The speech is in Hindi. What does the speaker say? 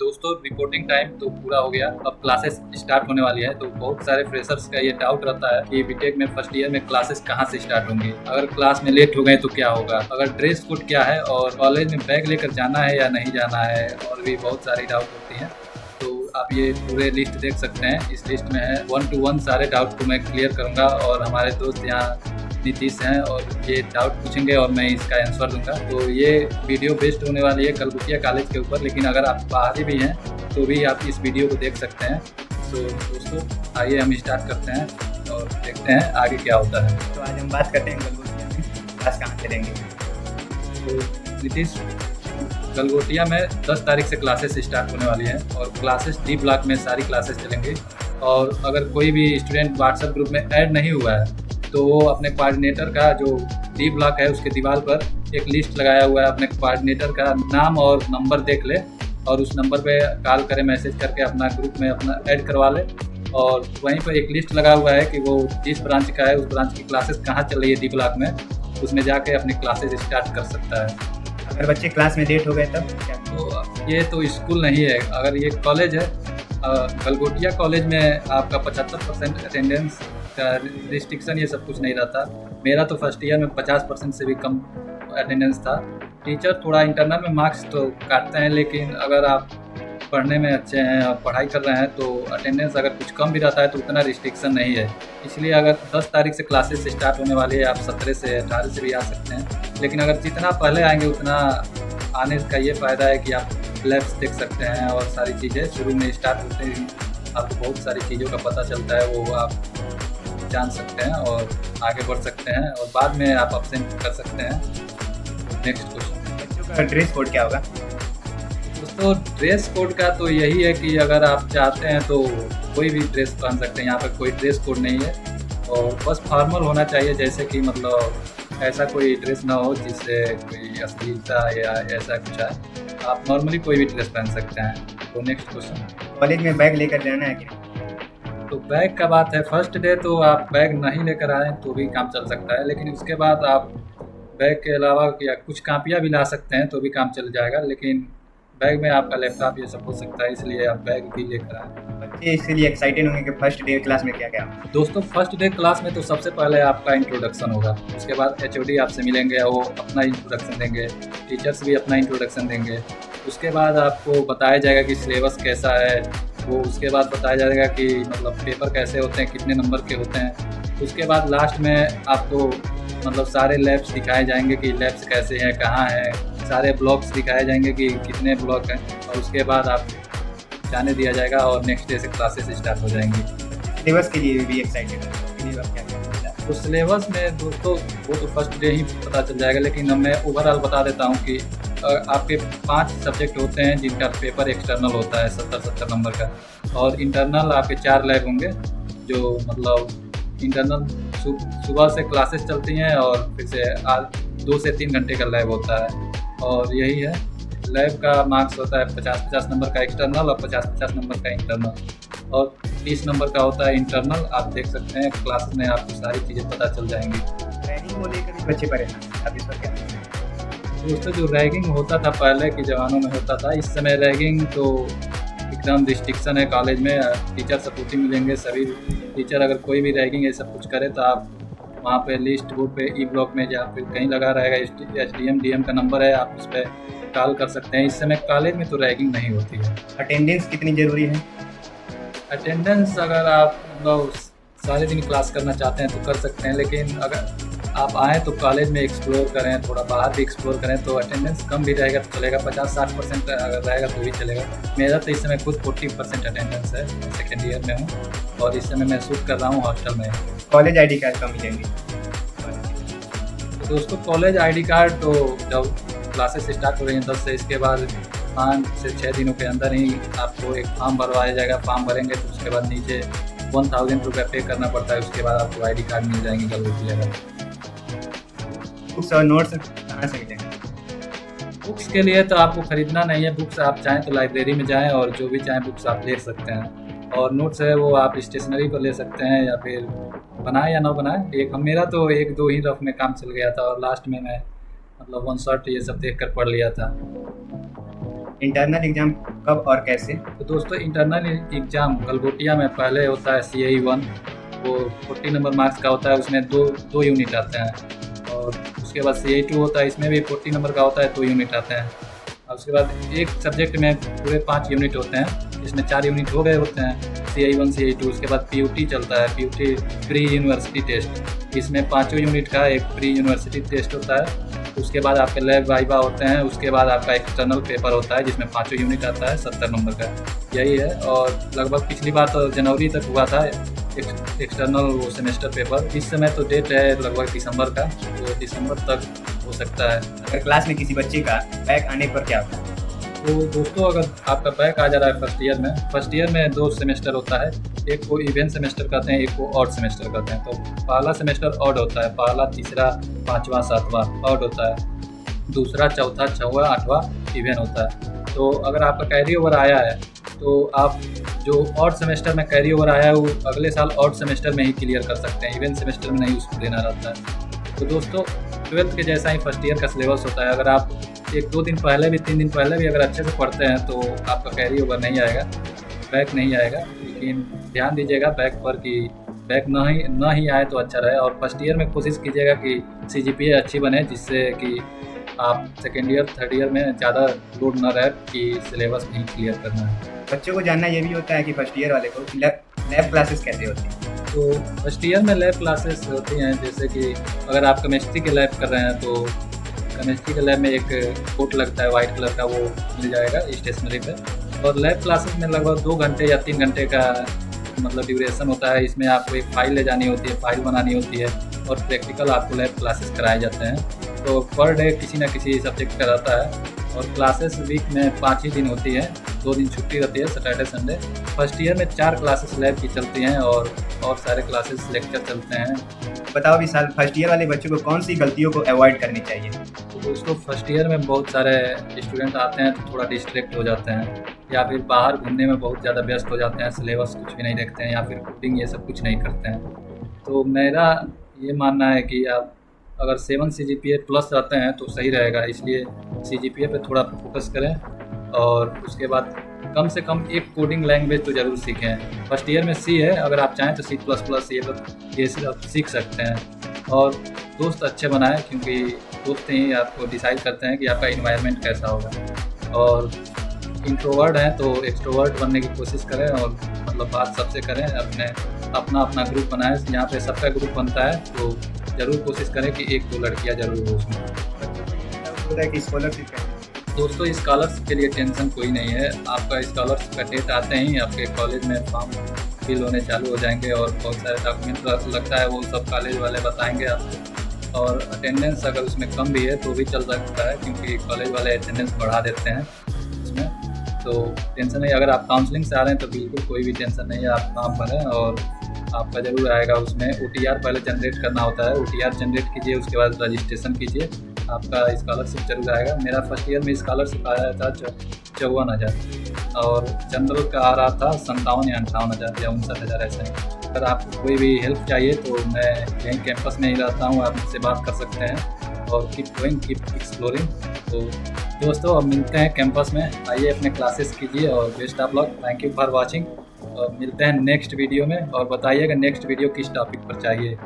दोस्तों रिपोर्टिंग टाइम तो पूरा हो गया, अब क्लासेस स्टार्ट होने वाली है। तो बहुत सारे फ्रेशर्स का ये डाउट रहता है कि बीटेक में फर्स्ट ईयर में क्लासेस कहाँ से स्टार्ट होंगी, अगर क्लास में लेट हो गए तो क्या होगा, अगर ड्रेस कोड क्या है और कॉलेज में बैग लेकर जाना है या नहीं जाना है, और भी बहुत सारी डाउट होती हैं। तो आप ये पूरे लिस्ट देख सकते हैं, इस लिस्ट में है 1 to 1 सारे डाउट को मैं क्लियर करूँगा और हमारे दोस्त यहाँ नीतीश हैं और ये डाउट पूछेंगे और मैं इसका आंसर दूंगा। तो ये वीडियो बेस्ड होने वाली है गलगोटिया कॉलेज के ऊपर, लेकिन अगर आप बाहरी भी हैं तो भी आप इस वीडियो को देख सकते हैं। तो दोस्तों आइए हम स्टार्ट करते हैं और देखते हैं आगे क्या होता है। तो आज हम बात करते हैं गलगोटिया में क्लास कहाँ चलेंगे। तो नीतीश, गलगोटिया में 10 तारीख से क्लासेस स्टार्ट होने वाली हैं और क्लासेस डी ब्लॉक में सारी क्लासेस चलेंगी। और अगर कोई भी स्टूडेंट व्हाट्सएप ग्रुप में ऐड नहीं हुआ है तो वो अपने कोऑर्डिनेटर का जो डी ब्लॉक है उसके दीवार पर एक लिस्ट लगाया हुआ है, अपने कोऑर्डिनेटर का नाम और नंबर देख ले और उस नंबर पे कॉल करे, मैसेज करके अपना ग्रुप में अपना ऐड करवा ले। और वहीं पर एक लिस्ट लगा हुआ है कि वो जिस ब्रांच का है उस ब्रांच की क्लासेस कहाँ चल रही है डी ब्लॉक में, उसमें जाके अपनी क्लासेस स्टार्ट कर सकता है। अगर बच्चे क्लास में लेट हो गए तब क्या? तो ये तो स्कूल नहीं है, अगर ये कॉलेज है, गलगोटिया कॉलेज में आपका 75% अटेंडेंस का रिस्ट्रिक्शन ये सब कुछ नहीं रहता। मेरा तो फर्स्ट ईयर में 50% से भी कम अटेंडेंस था। टीचर थोड़ा इंटरनल में मार्क्स तो काटते हैं, लेकिन अगर आप पढ़ने में अच्छे हैं और पढ़ाई कर रहे हैं तो अटेंडेंस अगर कुछ कम भी रहता है तो उतना रिस्ट्रिक्शन नहीं है। इसलिए अगर 10 तारीख से क्लासेस स्टार्ट होने वाली है, आप 17 से 18 से भी आ सकते हैं। लेकिन अगर जितना पहले आएंगे उतना आने का ये फ़ायदा है कि आप लैब्स देख सकते हैं और सारी चीज़ें शुरू में स्टार्ट होते ही आपको बहुत सारी चीज़ों का पता चलता है, वो आप जान सकते हैं और आगे बढ़ सकते हैं और बाद में आप अब्सेंट कर सकते हैं। नेक्स्ट क्वेश्चन, बच्चों का ड्रेस कोड क्या होगा? दोस्तों ड्रेस कोड का तो यही है कि अगर आप चाहते हैं तो कोई भी ड्रेस पहन सकते हैं, यहाँ पर कोई ड्रेस कोड नहीं है और बस फॉर्मल होना चाहिए, जैसे कि मतलब ऐसा कोई ड्रेस ना हो जिससे कोई अश्लीलता या ऐसा कुछ है। आप नॉर्मली कोई भी ड्रेस पहन सकते हैं। तो नेक्स्ट क्वेश्चन, कॉलेज में बैग लेकर जाना है कि नहीं? तो बैग का बात है, फर्स्ट डे तो आप बैग नहीं लेकर आए तो भी काम चल सकता है, लेकिन उसके बाद आप बैग के अलावा या कुछ कापियाँ भी ला सकते हैं तो भी काम चल जाएगा। लेकिन बैग में आपका लैपटॉप ये सब हो सकता है, इसलिए आप बैग भी लेकर आए। बच्चे इसके लिए एक्साइटेड होंगे कि फर्स्ट डे क्लास में क्या क्या। दोस्तों फर्स्ट डे क्लास में तो सबसे पहले आपका इंट्रोडक्शन होगा, उसके बाद एचओडी आपसे मिलेंगे, वो अपना इंट्रोडक्शन देंगे, टीचर्स भी अपना इंट्रोडक्शन देंगे। उसके बाद आपको बताया जाएगा कि सिलेबस कैसा है, वो उसके बाद बताया जाएगा कि मतलब पेपर कैसे होते हैं, कितने नंबर के होते हैं। उसके बाद लास्ट में आपको मतलब सारे लैब्स दिखाए जाएंगे कि लैब्स कैसे हैं, कहाँ हैं, सारे ब्लॉक्स दिखाए जाएंगे कि कितने ब्लॉक हैं, और उसके बाद आप जाने दिया जाएगा और नेक्स्ट डे से क्लासेस स्टार्ट हो जाएंगी। सिलेबस के लिए भी एक्साइटेड है, इसके लिए आप क्या क्या? तो सिलेबस में दोस्तों वो तो फर्स्ट डे ही पता चल जाएगा, लेकिन अब मैं ओवरऑल बता देता हूँ कि आपके 5 सब्जेक्ट होते हैं जिनका पेपर एक्सटर्नल होता है 70-70 नंबर का, और इंटरनल आपके 4 लैब होंगे। जो मतलब इंटरनल सुबह से क्लासेस चलती हैं और फिर से 2 से 3 घंटे का लैब होता है, और यही है। लैब का मार्क्स होता है 50-50 नंबर का एक्सटर्नल और 50-50 नंबर का इंटरनल, और 30 नंबर का होता है इंटरनल। आप देख सकते हैं क्लास में आपको सारी चीज़ें पता चल जाएंगी। रैगिंग को लेकर भी बच्चे परेशान, आप इस पर क्या? दोस्तों जो रैगिंग होता था पहले के ज़मानों में होता था, इस समय रैगिंग तो एकदम रिस्ट्रिक्शन है कॉलेज में। टीचर सपोर्टिव मिलेंगे, सभी टीचर अगर कोई भी रैगिंग ऐसा कुछ करे तो आप वहाँ पे लिस्ट बोर्ड पे ई ब्लॉक में या फिर कहीं लगा रहेगा, SDM DM का नंबर है, आप उस पर कॉल कर सकते हैं। इस समय कॉलेज में तो रैगिंग नहीं होती है। अटेंडेंस कितनी ज़रूरी है? अटेंडेंस अगर आप मतलब सारे दिन क्लास करना चाहते हैं तो कर सकते हैं, लेकिन अगर आप आएँ तो कॉलेज में एक्सप्लोर करें, थोड़ा बाहर भी एक्सप्लोर करें, तो अटेंडेंस कम भी रहेगा तो चलेगा। 50-60% अगर रहेगा तो भी चलेगा। मेरा तो इस समय खुद 40% अटेंडेंस है, सेकेंड ईयर में हूँ और इस समय मैं शूट कर रहा हूँ हॉस्टल में। कॉलेज ID कार्ड कम मिलेंगे? तो दोस्तों कॉलेज ID कार्ड तो जब क्लासेस स्टार्ट हो रही हैं 10 से, इसके बाद 5 से 6 दिनों के अंदर ही आपको एक फॉर्म भरवाया जाएगा। फॉर्म भरेंगे तो उसके बाद नीचे 1000 रुपये पे करना पड़ता है, उसके बाद आपको ID कार्ड मिल जाएंगे गलगोटिया का। बुक्स और नोट्स कहाँ से मिलेंगे? बुक्स के लिए तो आपको खरीदना नहीं है, बुक्स आप चाहें तो लाइब्रेरी में जाएं और जो भी चाहें बुक्स आप ले सकते हैं, और नोट्स है वो आप स्टेशनरी पर ले सकते हैं या फिर बनाए या ना बनाए। मेरा तो 1-2 ही रफ में काम चल गया था और लास्ट में मैं मतलब 1 शॉट ये सब देख कर पढ़ लिया था। इंटरनल एग्ज़ाम कब और कैसे? तो दोस्तों इंटरनल एग्ज़ाम गलगोटिया में पहले होता है CAE-1, वो 40 नंबर मार्क्स का होता है, उसमें दो यूनिट आते हैं। और उसके बाद CAE-2 होता है, इसमें भी 40 नंबर का होता है, 2 यूनिट आते हैं। और उसके बाद एक सब्जेक्ट में पूरे 5 यूनिट होते हैं, इसमें 4 यूनिट हो गए होते हैं, CAE-1 CAE-2। उसके बाद PUT चलता है, PUT प्री यूनिवर्सिटी टेस्ट, इसमें 5 यूनिट का एक प्री यूनिवर्सिटी टेस्ट होता है। उसके बाद आपके लैब वाइवा होते हैं, उसके बाद आपका एक्सटर्नल पेपर होता है जिसमें 5 यूनिट आता है 70 नंबर का। यही है। और लगभग पिछली बार तो जनवरी तक हुआ था एक्सटर्नल वो सेमेस्टर पेपर। इस समय तो डेट है लगभग दिसंबर का, तो दिसंबर तक हो सकता है। अगर क्लास में किसी बच्चे का बैक आने पर क्या होता है? तो दोस्तों अगर आपका बैक आ जा रहा है फर्स्ट ईयर में 2 सेमेस्टर होता है, एक को इवेंट सेमेस्टर कहते हैं, एक को ऑड सेमेस्टर कहते हैं। तो पहला सेमेस्टर ऑड होता है, पहला, तीसरा, 5वां, 7वां ऑड होता है, दूसरा, चौथा, 6वां, 8वां इवेंट होता है। तो अगर आपका कैरी ओवर आया है तो आप जो ऑड सेमेस्टर में कैरी ओवर आया है वो अगले साल ऑड सेमेस्टर में ही क्लियर कर सकते हैं, इवेंट सेमेस्टर में नहीं उसको देना रहता है। तो दोस्तों 12th के जैसा ही फर्स्ट ईयर का सिलेबस होता है। अगर आप 1-2 दिन पहले भी, 3 दिन पहले भी अगर अच्छे से पढ़ते हैं तो आपका कैरी ओवर नहीं आएगा, बैक नहीं आएगा। लेकिन ध्यान दीजिएगा बैक पर कि बैक ना ही आए तो अच्छा रहे। और फर्स्ट ईयर में कोशिश कीजिएगा कि CGPA अच्छी बने, जिससे कि आप सेकेंड ईयर, थर्ड ईयर में ज़्यादा लोड ना रहे कि सिलेबस नहीं क्लियर करना है। बच्चों को जानना ये भी होता है कि फर्स्ट ईयर वाले को लैब क्लासेस कैसे होती हैं? तो फर्स्ट ईयर में लैब क्लासेस होती हैं, जैसे कि अगर आप केमिस्ट्री के लैब कर रहे हैं तो केमिस्ट्री के लैब में एक कोट लगता है वाइट कलर का, वो मिल जाएगा स्टेशनरी पे। और लैब क्लासेस में लगभग 2 घंटे या 3 घंटे का मतलब ड्यूरेशन होता है। इसमें आपको एक फ़ाइल ले जानी होती है, फाइल बनानी होती है, और प्रैक्टिकल आपको लैब क्लासेस कराए जाते हैं। तो पर डे किसी न किसी सब्जेक्ट का रहता है। और क्लासेस वीक में 5 ही दिन होती है, 2 दिन छुट्टी रहती है, सैटरडे संडे। फर्स्ट ईयर में 4 क्लासेस लैब की चलती हैं और सारे क्लासेस लेक्चर चलते हैं। बताओ विशाल, फर्स्ट ईयर वाले बच्चों को कौन सी गलतियों को अवॉइड करनी चाहिए? तो दोस्तों फर्स्ट ईयर में बहुत सारे स्टूडेंट आते हैं तो थोड़ा डिस्ट्रैक्ट हो जाते हैं, या फिर बाहर घूमने में बहुत ज़्यादा व्यस्त हो जाते हैं, सिलेबस कुछ भी नहीं देखते हैं, या फिर कोडिंग ये सब कुछ नहीं करते हैं। तो मेरा ये मानना है कि आप अगर 7 CGPA प्लस रहते हैं तो सही रहेगा। इसलिए CGPA पे थोड़ा फोकस करें, और उसके बाद कम से कम एक कोडिंग लैंग्वेज तो ज़रूर सीखें। फर्स्ट ईयर में C है, अगर आप चाहें तो C++ ये सब सीख सकते हैं। और दोस्त अच्छे बनाएं, क्योंकि दोस्त ही आपको डिसाइड करते हैं कि आपका इन्वायरमेंट कैसा होगा। और इंट्रोवर्ट हैं तो एक्सट्रोवर्ट बनने की कोशिश करें, और मतलब बात सबसे करें, अपना ग्रुप बनाएं। यहाँ पे सबका ग्रुप बनता है तो ज़रूर कोशिश करें कि 1-2 लड़कियाँ ज़रूर हो उसमें। होता है कि स्कॉलरशिप है। दोस्तों स्कॉलरशिप के लिए टेंशन कोई नहीं है। आपका स्कॉलरशिप का डेट आते ही आपके कॉलेज में फॉर्म फिल होने चालू हो जाएंगे, और बहुत सारे डॉक्यूमेंट लगता है, वो सब कॉलेज वाले बताएंगे आपको। और अटेंडेंस अगर उसमें कम भी है तो भी चल सकता है, क्योंकि कॉलेज वाले अटेंडेंस बढ़ा देते हैं उसमें। तो टेंशन नहीं, अगर आप काउंसलिंग से आ रहे हैं तो बिल्कुल कोई भी टेंशन नहीं है, आप फॉर्म भरें और आपका ज़रूर आएगा। उसमें OTR पहले जनरेट करना होता है, OTR जनरेट कीजिए, उसके बाद रजिस्ट्रेशन कीजिए, आपका स्कॉलरशिप जरूर आएगा। मेरा फर्स्ट ईयर में स्कॉलरशिप आया था 54,000, और जनरल का आ रहा था 57 या 58,000 या 59,000 ऐसा ही। अगर आपको कोई भी हेल्प चाहिए तो मैं यहीं कैंपस में ही रहता हूँ, आप मुझसे बात कर सकते हैं। और कीप गोइंग, कीप एक्सप्लोरिंग। तो दोस्तों अब मिलते हैं कैंपस में, आइए अपने क्लासेस कीजिए, और best of luck. Thank you for watching, और मिलते हैं नेक्स्ट वीडियो में। और बताइएगा नेक्स्ट वीडियो किस टॉपिक पर चाहिए।